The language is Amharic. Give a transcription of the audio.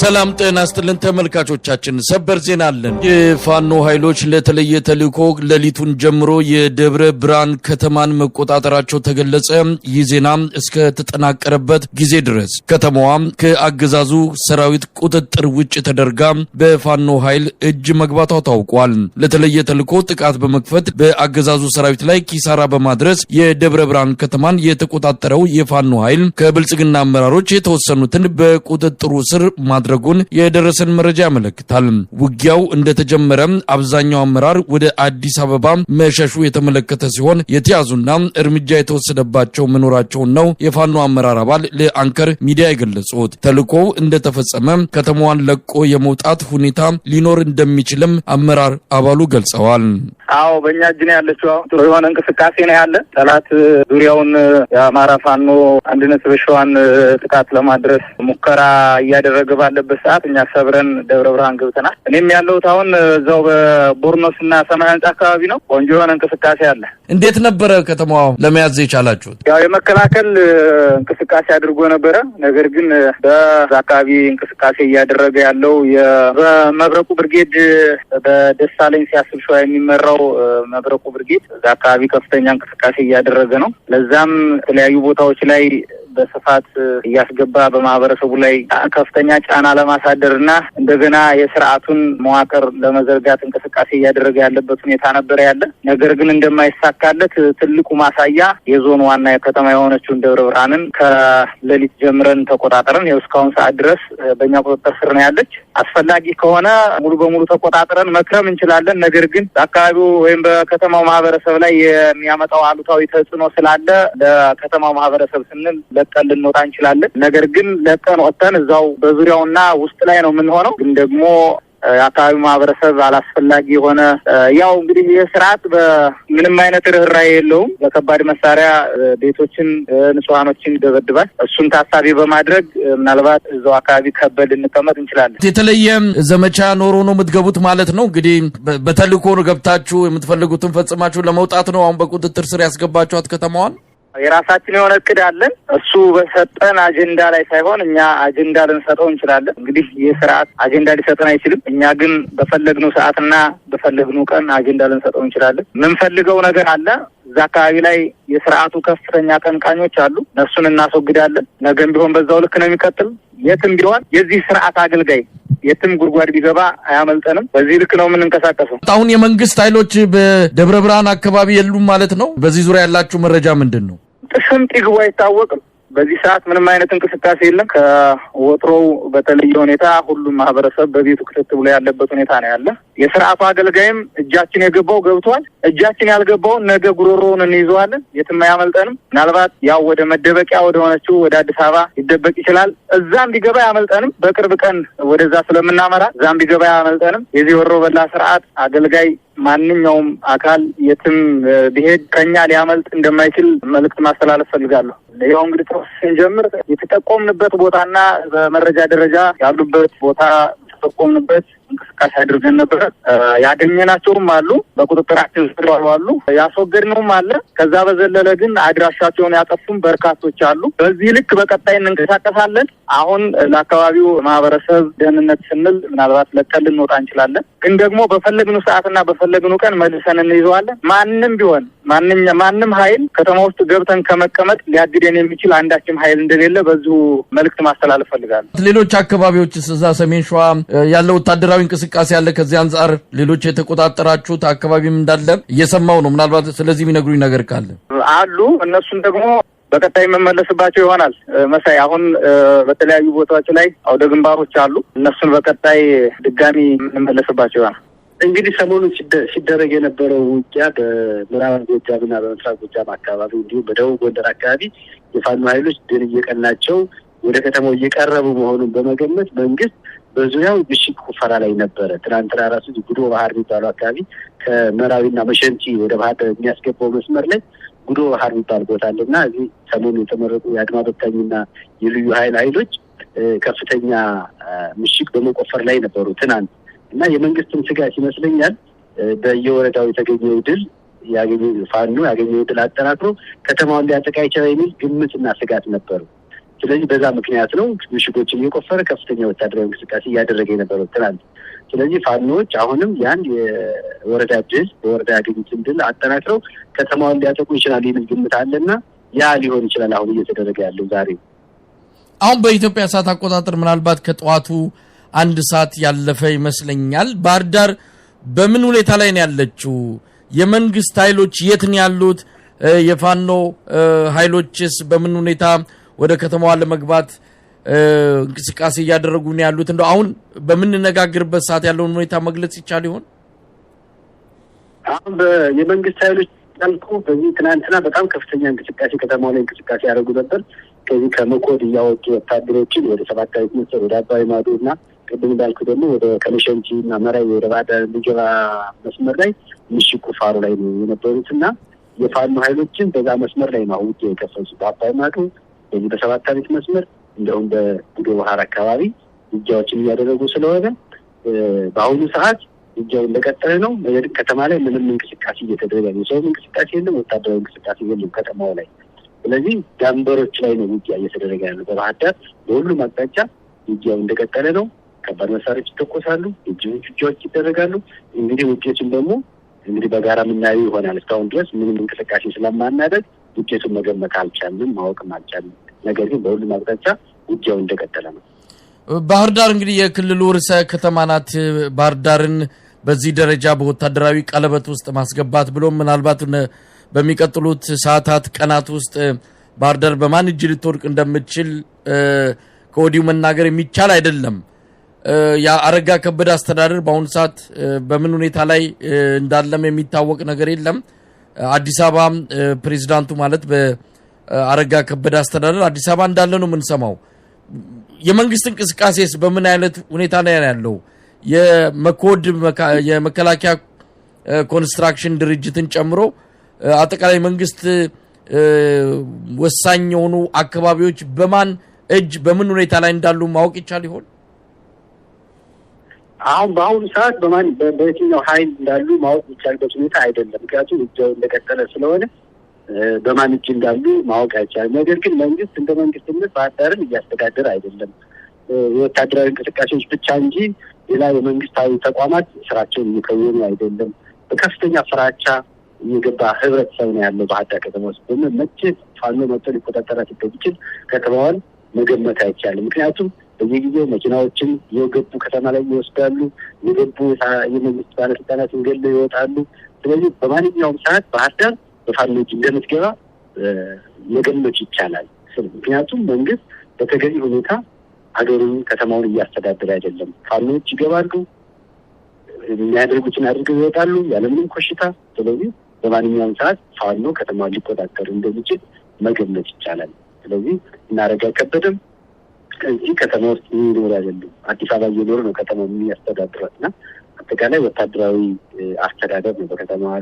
ሰላም ጤና ይስጥልን ተመልካቾቻችን፣ ሰበር ዜና አለን። የፋኖ ኃይሎች ለተለየ ተልእኮ ሌሊቱን ጀምሮ የደብረ ብርሃን ከተማን መቆጣጠራቸው ተገለጸ። ይህ ዜና እስከ ተጠናቀረበት ጊዜ ድረስ ከተማዋ ከአገዛዙ ሰራዊት ቁጥጥር ውጭ ተደርጋ በፋኖ ኃይል እጅ መግባቷ ታውቋል። ለተለየ ተልእኮ ጥቃት በመክፈት በአገዛዙ ሰራዊት ላይ ኪሳራ በማድረስ የደብረ ብርሃን ከተማን የተቆጣጠረው የፋኖ ኃይል ከብልጽግና አመራሮች የተወሰኑትን በቁጥጥሩ ስር ማድረጉን የደረሰን መረጃ ያመለክታል። ውጊያው እንደተጀመረ አብዛኛው አመራር ወደ አዲስ አበባ መሸሹ የተመለከተ ሲሆን የተያዙና እርምጃ የተወሰደባቸው መኖራቸውን ነው የፋኖ አመራር አባል ለአንከር ሚዲያ የገለጹት። ተልእኮው እንደተፈጸመ ከተማዋን ለቆ የመውጣት ሁኔታ ሊኖር እንደሚችልም አመራር አባሉ ገልጸዋል። አዎ በእኛ እጅ ነው ያለችው። ጥሩ የሆነ እንቅስቃሴ ነው ያለ። ጠላት ዙሪያውን የአማራ ፋኖ አንድነት በሸዋን ጥቃት ለማድረስ ሙከራ እያደረገ ባለበት ሰዓት እኛ ሰብረን ደብረ ብርሃን ገብተናል። እኔም ያለሁት አሁን እዛው በቦርኖስና ሰማይ ህንጻ አካባቢ ነው። ቆንጆ የሆነ እንቅስቃሴ አለ። እንዴት ነበረ ከተማው ለመያዝ የቻላችሁት? ያው የመከላከል እንቅስቃሴ አድርጎ ነበረ። ነገር ግን በዛ አካባቢ እንቅስቃሴ እያደረገ ያለው የመብረቁ ብርጌድ በደሳለኝ ሲያስብ ሸዋ የሚመራው መብረቁ ብርጌድ እዛ አካባቢ ከፍተኛ እንቅስቃሴ እያደረገ ነው። ለዛም የተለያዩ ቦታዎች ላይ በስፋት እያስገባ በማህበረሰቡ ላይ ከፍተኛ ጫና ለማሳደርና እንደገና የስርዓቱን መዋቅር ለመዘርጋት እንቅስቃሴ እያደረገ ያለበት ሁኔታ ነበር ያለ። ነገር ግን እንደማይሳካለት ትልቁ ማሳያ የዞን ዋና ከተማ የሆነችውን ደብረ ብርሃንን ከሌሊት ጀምረን ተቆጣጠረን እስካሁን ሰዓት ድረስ በእኛ ቁጥጥር ስር ነው ያለች። አስፈላጊ ከሆነ ሙሉ በሙሉ ተቆጣጥረን መክረም እንችላለን። ነገር ግን በአካባቢው ወይም በከተማው ማህበረሰብ ላይ የሚያመጣው አሉታዊ ተጽዕኖ ስላለ ለከተማው ማህበረሰብ ስንል ለቀን ልንወጣ እንችላለን። ነገር ግን ለቀን ወጥተን እዛው በዙሪያውና ውስጥ ላይ ነው የምንሆነው። ግን ደግሞ የአካባቢው ማህበረሰብ አላስፈላጊ የሆነ ያው እንግዲህ የስርዓት በምንም አይነት ርህራሄ የለውም። በከባድ መሳሪያ ቤቶችን፣ ንጹሃኖችን ይደበድባል። እሱን ታሳቢ በማድረግ ምናልባት እዛው አካባቢ ከበድ እንቀመጥ እንችላለን። የተለየ ዘመቻ ኖሮ ነው የምትገቡት ማለት ነው? እንግዲህ በተልእኮ ገብታችሁ የምትፈልጉትን ፈጽማችሁ ለመውጣት ነው አሁን በቁጥጥር ስር ያስገባችኋት ከተማዋን? የራሳችን የሆነ እቅድ አለን። እሱ በሰጠን አጀንዳ ላይ ሳይሆን እኛ አጀንዳ ልንሰጠው እንችላለን። እንግዲህ ይህ ስርዓት አጀንዳ ሊሰጠን አይችልም። እኛ ግን በፈለግነው ሰዓትና በፈለግነው ቀን አጀንዳ ልንሰጠው እንችላለን። የምንፈልገው ነገር አለ። እዛ አካባቢ ላይ የስርዓቱ ከፍተኛ ቀንቃኞች አሉ። እነሱን እናስወግዳለን። ነገም ቢሆን በዛው ልክ ነው የሚቀጥል። የትም ቢሆን የዚህ ስርዓት አገልጋይ የትም ጉድጓድ ቢገባ አያመልጠንም። በዚህ ልክ ነው የምንንቀሳቀሰው። አሁን የመንግስት ኃይሎች በደብረ ብርሃን አካባቢ የሉም ማለት ነው? በዚህ ዙሪያ ያላችሁ መረጃ ምንድን ነው? ጥፍም ጥግቡ አይታወቅም። በዚህ ሰዓት ምንም አይነት እንቅስቃሴ የለም። ከወትሮው በተለየ ሁኔታ ሁሉም ማህበረሰብ በቤቱ ክትት ብሎ ያለበት ሁኔታ ነው ያለ። የስርዓቱ አገልጋይም እጃችን የገባው ገብቷል። እጃችን ያልገባውን ነገ ጉሮሮውን እንይዘዋለን። የትም አያመልጠንም። ምናልባት ያው ወደ መደበቂያ ወደ ሆነችው ወደ አዲስ አበባ ሊደበቅ ይችላል። እዛም ቢገባ አያመልጠንም። በቅርብ ቀን ወደዛ ስለምናመራ እዛም ቢገባ አያመልጠንም። የዚህ ወሮ በላ ስርዓት አገልጋይ ማንኛውም አካል የትም ቢሄድ ከኛ ሊያመልጥ እንደማይችል መልእክት ማስተላለፍ ፈልጋለሁ። ያው እንግዲህ ስንጀምር የተጠቆምንበት ቦታና በመረጃ ደረጃ ያሉበት ቦታ ተጠቆምንበት እንቅስቃሴ አድርገን ነበር። ያገኘናቸውም አሉ፣ በቁጥጥራችን ስር አሉ፣ ያስወገድነውም አለ። ከዛ በዘለለ ግን አድራሻቸውን ያጠፉም በርካቶች አሉ። በዚህ ልክ በቀጣይ እንንቀሳቀሳለን። አሁን ለአካባቢው ማህበረሰብ ደህንነት ስንል ምናልባት ለቀን ልንወጣ እንችላለን። ግን ደግሞ በፈለግነው ሰዓትና በፈለግነው ቀን መልሰን እንይዘዋለን። ማንም ቢሆን ማንም ኃይል ከተማ ውስጥ ገብተን ከመቀመጥ ሊያግደን የሚችል አንዳችም ኃይል እንደሌለ በዚሁ መልእክት ማስተላለፍ ፈልጋለሁ። ሌሎች አካባቢዎች እዛ ሰሜን ሸዋ ያለው ወታደራዊ እንቅስቃሴ ያለ ከዚህ አንጻር ሌሎች የተቆጣጠራችሁት አካባቢም እንዳለ እየሰማው ነው። ምናልባት ስለዚህ የሚነግሩኝ ነገር ካለ አሉ። እነሱን ደግሞ በቀጣይ የምመለስባቸው ይሆናል። መሳይ አሁን በተለያዩ ቦታዎች ላይ አውደ ግንባሮች አሉ። እነሱን በቀጣይ ድጋሚ የምንመለስባቸው ይሆናል። እንግዲህ ሰሞኑን ሲደረግ የነበረው ውጊያ በምዕራብ ጎጃምና በምስራቅ ጎጃም አካባቢ እንዲሁም በደቡብ ጎንደር አካባቢ የፋኖ ኃይሎች ድል እየቀናቸው ወደ ከተማው እየቀረቡ መሆኑን በመገመት መንግስት በዙሪያው ምሽግ ቁፈራ ላይ ነበረ። ትናንትና ራሱ ጉዶ ባህር የሚባለው አካባቢ ከመራዊና መሸንቲ ወደ ባህር የሚያስገባው መስመር ላይ ጉዶ ባህር የሚባል ቦታ አለና እዚህ ሰሞኑን የተመረጡ የአድማ በታኝና የልዩ ኃይሎች ከፍተኛ ምሽግ በመቆፈር ላይ ነበሩ ትናንት እና የመንግስትን ስጋት ይመስለኛል በየወረዳው የተገኘው ድል ያገኘው ፋኖ ያገኘው ድል አጠናክሮ ከተማውን ሊያጠቃ ይችላል የሚል ግምትና ስጋት ነበሩ። ስለዚህ በዛ ምክንያት ነው ምሽጎችን እየቆፈረ ከፍተኛ ወታደራዊ እንቅስቃሴ እያደረገ የነበረው ትናንት። ስለዚህ ፋኖዎች አሁንም ያን የወረዳ ድል በወረዳ ያገኙትን ድል አጠናክረው ከተማውን ሊያጠቁ ይችላል የሚል ግምት አለና ያ ሊሆን ይችላል አሁን እየተደረገ ያለው ዛሬ። አሁን በኢትዮጵያ ሰዓት አቆጣጠር ምናልባት ከጠዋቱ 1 ሰዓት ያለፈ ይመስለኛል። ባህር ዳር በምን ሁኔታ ላይ ነው ያለችው? የመንግስት ኃይሎች የት ነው ያሉት? የፋኖ ኃይሎችስ በምን ሁኔታ ወደ ከተማዋ ለመግባት እንቅስቃሴ እያደረጉ ነው ያሉት? እንደው አሁን በምንነጋገርበት ሰዓት ያለውን ሁኔታ መግለጽ ይቻል ይሆን? አሁን የመንግስት ኃይሎች ታልኩ በዚህ ትናንትና በጣም ከፍተኛ እንቅስቃሴ ከተማው ላይ እንቅስቃሴ ያደርጉ ነበር። ከዚህ ከመኮድ እያወጡ ወታደሮችን ወደ ሰባታዊት መስመር ወደ አባይ ማዶና ቅድም እንዳልኩ ደግሞ ወደ ከመሸንጂና መራዊ ወደ ባህር ዳር የሚገባ መስመር ላይ ምሽግ ቁፋሮ ላይ ነው የነበሩትና የፋኖ ኃይሎችን በዛ መስመር ላይ ነው ውጊያ የከፈቱት። በአባይ ማዶ በዚህ በሰባታዊት መስመር እንደውም በጉዶ ባህር አካባቢ ውጊያዎችን እያደረጉ ስለሆነ በአሁኑ ሰዓት ውጊያው እንደቀጠለ ነው። ነገር ግን ከተማ ላይ ምንም እንቅስቃሴ እየተደረገ ነው። ሰው እንቅስቃሴ የለም፣ ወታደራዊ እንቅስቃሴ የለም ከተማው ላይ። ስለዚህ ዳንበሮች ላይ ነው ውጊያ እየተደረገ ያለው። በባህር ዳር በሁሉም አቅጣጫ ውጊያው እንደቀጠለ ነው። ከባድ መሳሪያዎች ይተኮሳሉ፣ ውጊያዎች ይደረጋሉ። እንግዲህ ውጤቱን ደግሞ በጋራ የምናየው ይሆናል። እስካሁን ድረስ ምንም እንቅስቃሴ ስለማናደርግ ውጤቱን መገመት አልቻልንም፣ ማወቅም አልቻልንም። ነገር ግን በሁሉም አቅጣጫ ውጊያው እንደቀጠለ ነው። ባህር ዳር እንግዲህ የክልሉ ርዕሰ ከተማ ናት። ባህር ዳርን በዚህ ደረጃ በወታደራዊ ቀለበት ውስጥ ማስገባት ብሎ ምናልባት በሚቀጥሉት ሰዓታት ቀናት ውስጥ ባህር ዳር በማን እጅ ልትወድቅ እንደምትችል ከወዲሁ መናገር የሚቻል አይደለም። የአረጋ ከበደ አስተዳደር በአሁኑ ሰዓት በምን ሁኔታ ላይ እንዳለም የሚታወቅ ነገር የለም። አዲስ አበባ ፕሬዚዳንቱ ማለት በአረጋ ከበደ አስተዳደር አዲስ አበባ እንዳለ ነው የምንሰማው። የመንግስት እንቅስቃሴስ በምን አይነት ሁኔታ ላይ ያለው? የመኮድ የመከላከያ ኮንስትራክሽን ድርጅትን ጨምሮ አጠቃላይ መንግስት ወሳኝ የሆኑ አካባቢዎች በማን እጅ በምን ሁኔታ ላይ እንዳሉ ማወቅ ይቻል ይሆን? አሁን በአሁኑ ሰዓት በየትኛው ኃይል እንዳሉ ማወቅ ይቻልበት ሁኔታ አይደለም። ምክንያቱም ውጊያው እንደቀጠለ ስለሆነ በማን እጅ እንዳሉ ማወቅ አይቻልም። ነገር ግን መንግስት እንደ መንግስትነት ባህር ዳርን እያስተዳደረ አይደለም። የወታደራዊ እንቅስቃሴዎች ብቻ እንጂ ሌላ የመንግስታዊ ተቋማት ስራቸውን እየከወኑ አይደለም። በከፍተኛ ፍራቻ የገባ ህብረተሰብ ነው ያለው ባህር ዳር ከተማ ውስጥ። መቼ ፋኖ መጥቶ ሊቆጣጠራት ይችል ከተማዋን መገመት አይቻልም። ምክንያቱም በየጊዜው መኪናዎችን የገቡ ከተማ ላይ ይወስዳሉ፣ የገቡ የመንግስት ባለስልጣናትን ገለው ይወጣሉ። ስለዚህ በማንኛውም ሰዓት ባህር ዳር በፋኖ እጅ እንደምትገባ መገመት ይቻላል። ምክንያቱም መንግስት በተገቢ ሁኔታ ሀገሩን ከተማውን እያስተዳደረ አይደለም። ፋኖች ይገባሉ፣ የሚያደርጉትን አድርገው ይወጣሉ ያለምንም ኮሽታ። ስለዚህ በማንኛውም ሰዓት ፋኖ ከተማውን ሊቆጣጠር እንደሚችል መገመት ይቻላል። ስለዚህ እናረጋ ከበደም እዚህ ከተማ ውስጥ የሚኖር አይደለም፣ አዲስ አበባ እየኖሩ ነው ከተማው የሚያስተዳድሯት እና አጠቃላይ ወታደራዊ አስተዳደር ነው በከተማዋ